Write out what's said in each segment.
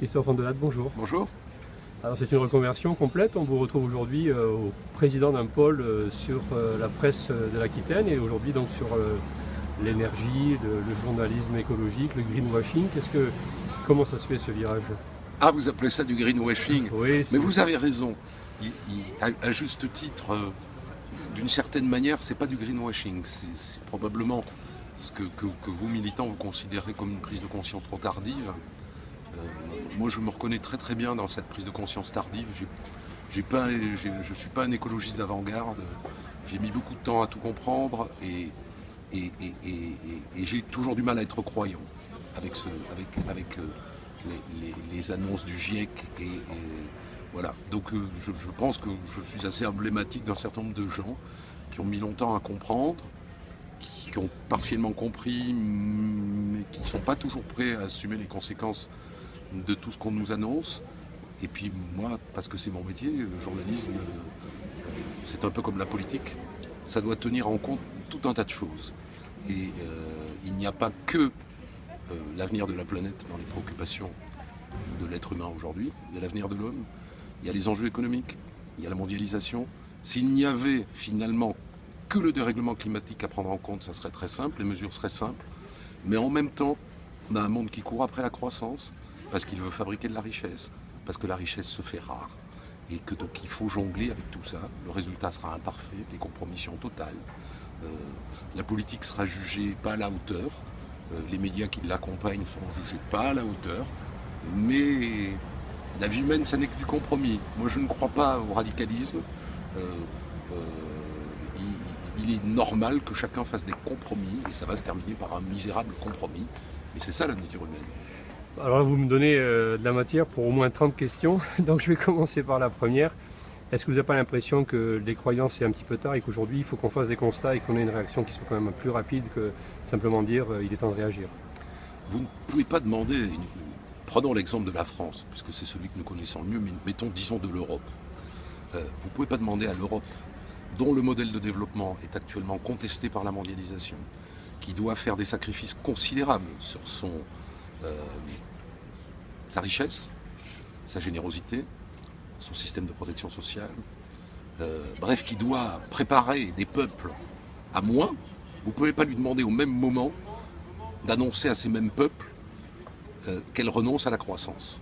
Christophe Andelade, bonjour. Bonjour. Alors c'est une reconversion complète, on vous retrouve aujourd'hui au président d'un pôle sur la presse de l'Aquitaine et aujourd'hui donc sur l'énergie, le journalisme écologique, le greenwashing. Comment ça se fait ce virage? Ah, vous appelez ça du greenwashing? Oui, mais vous avez raison. À juste titre, d'une certaine manière, c'est pas du greenwashing. C'est probablement ce que vous, militants, vous considérez comme une prise de conscience trop tardive. Moi, je me reconnais très très bien dans cette prise de conscience tardive. Je ne suis pas un écologiste d'avant-garde. J'ai mis beaucoup de temps à tout comprendre et j'ai toujours du mal à être croyant avec les annonces du GIEC. Voilà. Donc je pense que je suis assez emblématique d'un certain nombre de gens qui ont mis longtemps à comprendre, qui ont partiellement compris, mais qui ne sont pas toujours prêts à assumer les conséquences de tout ce qu'on nous annonce. Et puis moi, parce que c'est mon métier, le journalisme, c'est un peu comme la politique, ça doit tenir en compte tout un tas de choses. Et il n'y a pas que l'avenir de la planète dans les préoccupations de l'être humain aujourd'hui, il y a l'avenir de l'homme, il y a les enjeux économiques, il y a la mondialisation. S'il n'y avait finalement que le dérèglement climatique à prendre en compte, ça serait très simple, les mesures seraient simples, mais en même temps, on a un monde qui court après la croissance, parce qu'il veut fabriquer de la richesse, parce que la richesse se fait rare, et que donc il faut jongler avec tout ça. Le résultat sera imparfait, les compromissions totales. La politique sera jugée pas à la hauteur, les médias qui l'accompagnent seront jugés pas à la hauteur, mais la vie humaine, ça n'est que du compromis. Moi, je ne crois pas au radicalisme. Il est normal que chacun fasse des compromis, et ça va se terminer par un misérable compromis. Et c'est ça la nature humaine. Alors là, vous me donnez de la matière pour au moins 30 questions, donc je vais commencer par la première. Est-ce que vous n'avez pas l'impression que les croyances c'est un petit peu tard et qu'aujourd'hui il faut qu'on fasse des constats et qu'on ait une réaction qui soit quand même plus rapide que simplement dire il est temps de réagir? Vous ne pouvez pas demander, prenons l'exemple de la France, puisque c'est celui que nous connaissons le mieux, mais disons de l'Europe. Vous ne pouvez pas demander à l'Europe, dont le modèle de développement est actuellement contesté par la mondialisation, qui doit faire des sacrifices considérables sur sa richesse, sa générosité, son système de protection sociale, bref, qui doit préparer des peuples à moins. Vous ne pouvez pas lui demander au même moment d'annoncer à ces mêmes peuples qu'elle renonce à la croissance.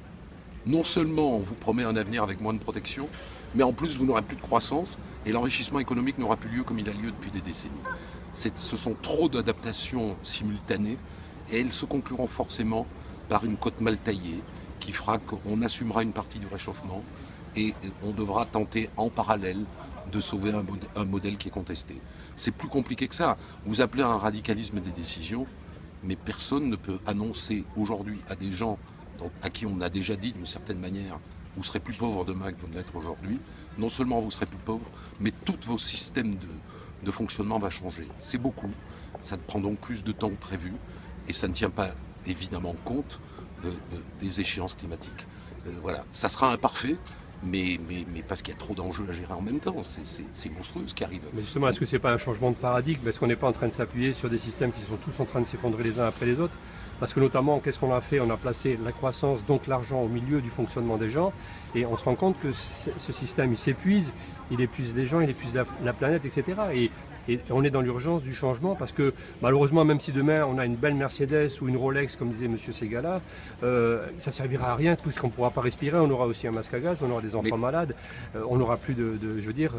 Non seulement on vous promet un avenir avec moins de protection, mais en plus vous n'aurez plus de croissance et l'enrichissement économique n'aura plus lieu comme il a lieu depuis des décennies. Ce sont trop d'adaptations simultanées et elles se concluront forcément par une cote mal taillée qui fera qu'on assumera une partie du réchauffement et on devra tenter en parallèle de sauver un modèle qui est contesté. C'est plus compliqué que ça. Vous appelez un radicalisme des décisions, mais personne ne peut annoncer aujourd'hui à des gens à qui on a déjà dit d'une certaine manière vous serez plus pauvres demain que vous ne l'êtes aujourd'hui. Non seulement vous serez plus pauvres, mais tous vos systèmes de fonctionnement vont changer. C'est beaucoup. Ça prend donc plus de temps que prévu et ça ne tient pas évidemment compte des échéances climatiques. Voilà, ça sera imparfait, mais parce qu'il y a trop d'enjeux à gérer en même temps. C'est monstrueux ce qui arrive. Mais justement, est-ce que ce n'est pas un changement de paradigme? Est-ce qu'on n'est pas en train de s'appuyer sur des systèmes qui sont tous en train de s'effondrer les uns après les autres? Parce que notamment, qu'est-ce qu'on a fait? On a placé la croissance, donc l'argent, au milieu du fonctionnement des gens, et on se rend compte que ce système, il s'épuise, il épuise les gens, il épuise la planète, etc. Et on est dans l'urgence du changement parce que malheureusement, même si demain on a une belle Mercedes ou une Rolex, comme disait M. Ségala, ça ne servira à rien puisqu'on ne pourra pas respirer, on aura aussi un masque à gaz, on aura des enfants malades, on n'aura plus je veux dire...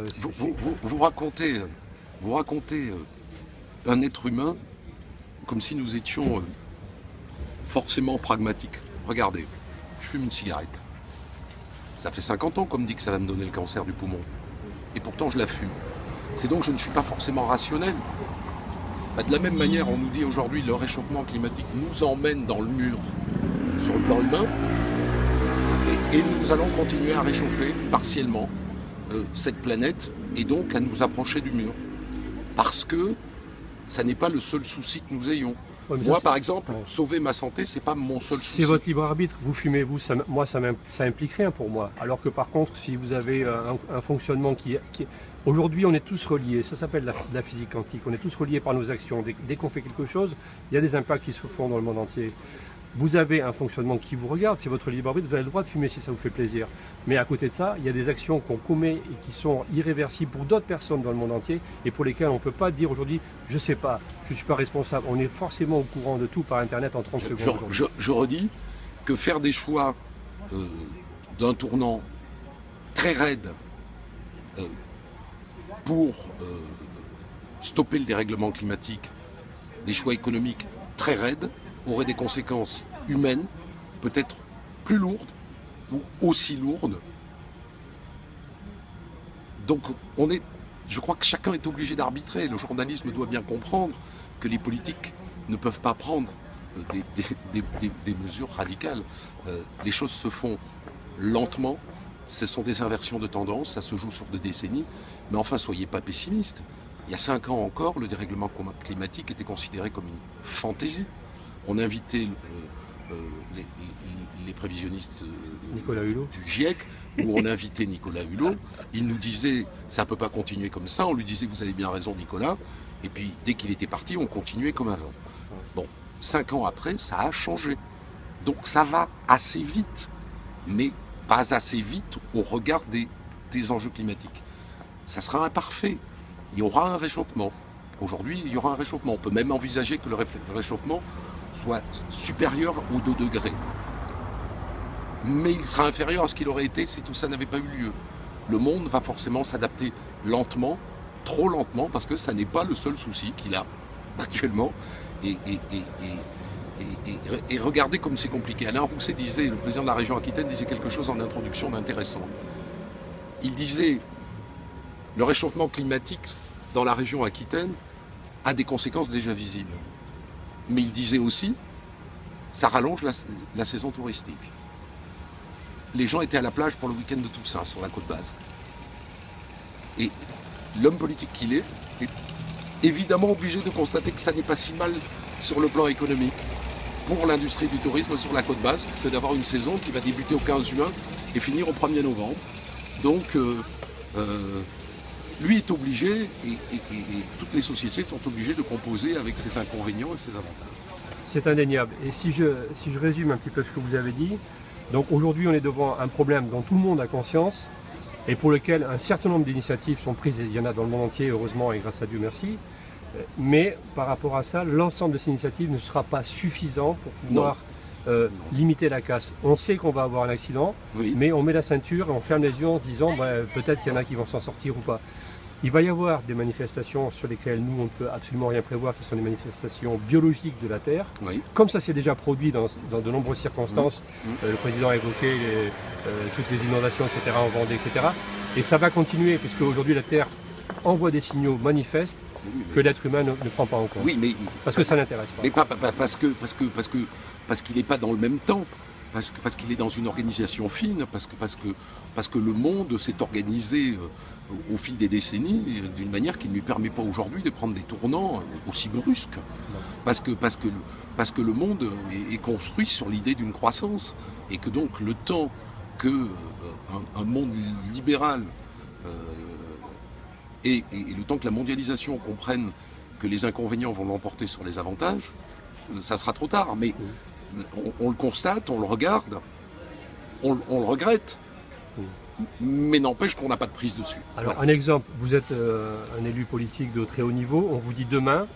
Vous racontez un être humain comme si nous étions forcément pragmatiques. Regardez, je fume une cigarette. Ça fait 50 ans qu'on me dit que ça va me donner le cancer du poumon. Et pourtant je la fume. C'est donc que je ne suis pas forcément rationnel. De la même manière, on nous dit aujourd'hui le réchauffement climatique nous emmène dans le mur sur le plan humain et nous allons continuer à réchauffer partiellement cette planète et donc à nous approcher du mur. Parce que ça n'est pas le seul souci que nous ayons. Ouais, moi, par exemple, sauver ma santé, c'est pas mon seul souci. C'est votre libre arbitre. Vous fumez, vous, ça implique rien pour moi. Alors que par contre, si vous avez un fonctionnement qui aujourd'hui, on est tous reliés. Ça s'appelle la physique quantique. On est tous reliés par nos actions. Dès qu'on fait quelque chose, il y a des impacts qui se font dans le monde entier. Vous avez un fonctionnement qui vous regarde, c'est votre libre arbitre, vous avez le droit de fumer si ça vous fait plaisir. Mais à côté de ça, il y a des actions qu'on commet et qui sont irréversibles pour d'autres personnes dans le monde entier et pour lesquelles on ne peut pas dire aujourd'hui, je ne sais pas, je ne suis pas responsable. On est forcément au courant de tout par Internet en 30 secondes. Je redis que faire des choix d'un tournant très raide pour stopper le dérèglement climatique, des choix économiques très raides, aurait des conséquences humaines, peut-être plus lourdes ou aussi lourdes. Donc je crois que chacun est obligé d'arbitrer. Le journalisme doit bien comprendre que les politiques ne peuvent pas prendre des mesures radicales. Les choses se font lentement, ce sont des inversions de tendance, ça se joue sur des décennies, mais enfin soyez pas pessimistes. Il y a 5 ans encore, le dérèglement climatique était considéré comme une fantaisie. On invitait les prévisionnistes du GIEC, où on invitait Nicolas Hulot. Il nous disait ça ne peut pas continuer comme ça. On lui disait vous avez bien raison Nicolas. Et puis dès qu'il était parti, on continuait comme avant. Bon, 5 ans après, ça a changé. Donc ça va assez vite, mais pas assez vite au regard des enjeux climatiques. Ça sera imparfait. Il y aura un réchauffement. Aujourd'hui, il y aura un réchauffement. On peut même envisager que le réchauffement soit supérieur aux 2 degrés. Mais il sera inférieur à ce qu'il aurait été si tout ça n'avait pas eu lieu. Le monde va forcément s'adapter lentement, trop lentement, parce que ça n'est pas le seul souci qu'il a actuellement. Et regardez comme c'est compliqué. Alain Rousset disait, le président de la région Aquitaine disait quelque chose en introduction d'intéressant. Il disait, le réchauffement climatique dans la région Aquitaine a des conséquences déjà visibles. Mais il disait aussi, ça rallonge la saison touristique. Les gens étaient à la plage pour le week-end de Toussaint, sur la côte basque. Et l'homme politique qu'il est évidemment obligé de constater que ça n'est pas si mal sur le plan économique pour l'industrie du tourisme sur la côte basque que d'avoir une saison qui va débuter au 15 juin et finir au 1er novembre. Donc, lui est obligé, et toutes les sociétés sont obligées de composer avec ses inconvénients et ses avantages. C'est indéniable. Et si je résume un petit peu ce que vous avez dit, donc aujourd'hui on est devant un problème dont tout le monde a conscience et pour lequel un certain nombre d'initiatives sont prises, et il y en a dans le monde entier heureusement et grâce à Dieu merci, mais par rapport à ça, l'ensemble de ces initiatives ne sera pas suffisant pour pouvoir limiter la casse. On sait qu'on va avoir un accident, oui, mais on met la ceinture et on ferme les yeux en se disant peut-être qu'il y en a qui vont s'en sortir ou pas. Il va y avoir des manifestations sur lesquelles nous, on ne peut absolument rien prévoir, qui sont des manifestations biologiques de la Terre. Oui. Comme ça s'est déjà produit dans de nombreuses circonstances. Le président a évoqué toutes les inondations, etc., en Vendée, etc. Et ça va continuer, puisque aujourd'hui la Terre envoie des signaux manifestes que l'être humain ne prend pas en compte. Oui, mais parce que ça n'intéresse pas. Mais pas parce qu'il n'est pas dans le même temps. Parce qu'il est dans une organisation fine, parce que le monde s'est organisé au fil des décennies d'une manière qui ne lui permet pas aujourd'hui de prendre des tournants aussi brusques. Parce que le monde est construit sur l'idée d'une croissance, et que donc le temps qu'un monde libéral et le temps que la mondialisation comprenne que les inconvénients vont l'emporter sur les avantages, ça sera trop tard. Mais on le constate, on le regarde, on le regrette, mais n'empêche qu'on n'a pas de prise dessus. Alors un exemple, vous êtes un élu politique de très haut niveau, on vous dit demain,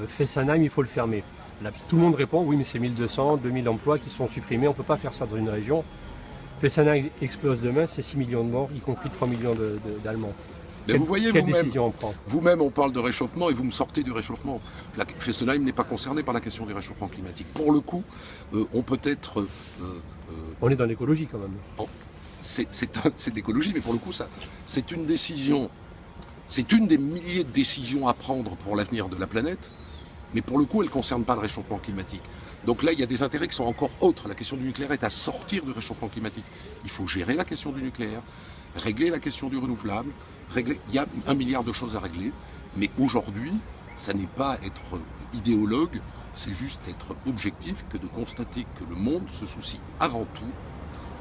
Fessenheim, il faut le fermer. Là, tout le monde répond, oui mais c'est 1200, 2000 emplois qui sont supprimés, on ne peut pas faire ça dans une région. Fessenheim explose demain, c'est 6 millions de morts, y compris 3 millions d'Allemands. Mais vous voyez, quelle décision on prend ? Vous-même, on parle de réchauffement et vous me sortez du réchauffement. Fessenheim n'est pas concerné par la question du réchauffement climatique. Pour le coup, on peut être... on est dans l'écologie quand même. C'est de l'écologie, mais pour le coup, c'est une décision. C'est une des milliers de décisions à prendre pour l'avenir de la planète, mais pour le coup, elle ne concerne pas le réchauffement climatique. Donc là, il y a des intérêts qui sont encore autres. La question du nucléaire est à sortir du réchauffement climatique. Il faut gérer la question du nucléaire, régler la question du renouvelable, il y a 1 milliard de choses à régler, mais aujourd'hui, ça n'est pas être idéologue, c'est juste être objectif que de constater que le monde se soucie avant tout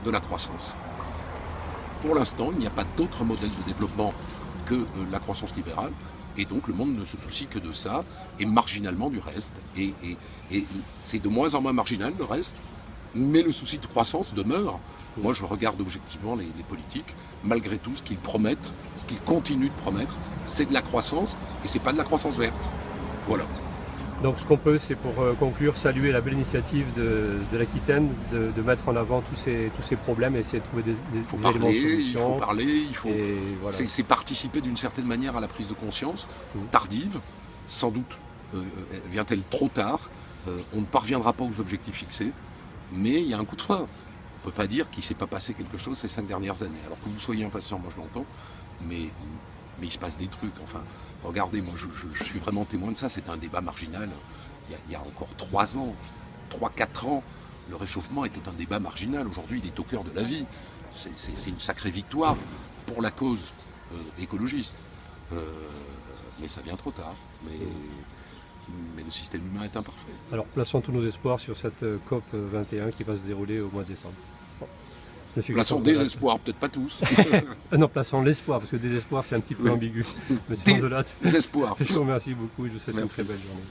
de la croissance. Pour l'instant, il n'y a pas d'autre modèle de développement que la croissance libérale. Et donc le monde ne se soucie que de ça, et marginalement du reste. Et c'est de moins en moins marginal le reste, mais le souci de croissance demeure. Moi je regarde objectivement les politiques, malgré tout ce qu'ils promettent, ce qu'ils continuent de promettre, c'est de la croissance, et c'est pas de la croissance verte. Voilà. Donc ce qu'on peut, c'est pour conclure, saluer la belle initiative de l'Aquitaine de mettre en avant tous ces problèmes et essayer de trouver des éléments de solution. Il faut parler, voilà. C'est participer d'une certaine manière à la prise de conscience, tardive, sans doute vient-elle trop tard, on ne parviendra pas aux objectifs fixés, mais il y a un coup de frein. On ne peut pas dire qu'il ne s'est pas passé quelque chose ces 5 dernières années. Alors que vous soyez impatient, moi je l'entends, mais il se passe des trucs, enfin... Regardez, moi je suis vraiment témoin de ça, c'est un débat marginal. Il y a encore 3 ans, 3-4 ans, le réchauffement était un débat marginal. Aujourd'hui, il est au cœur de la vie. C'est une sacrée victoire pour la cause écologiste. Mais ça vient trop tard. Mais le système humain est imparfait. Alors plaçons tous nos espoirs sur cette COP 21 qui va se dérouler au mois de décembre. Plaçons des espoirs, peut-être pas tous. Non, plaçons l'espoir, parce que désespoir c'est un petit peu ambigu. Mais sans de là, des espoirs. Je vous remercie beaucoup et je vous souhaite une très belle journée.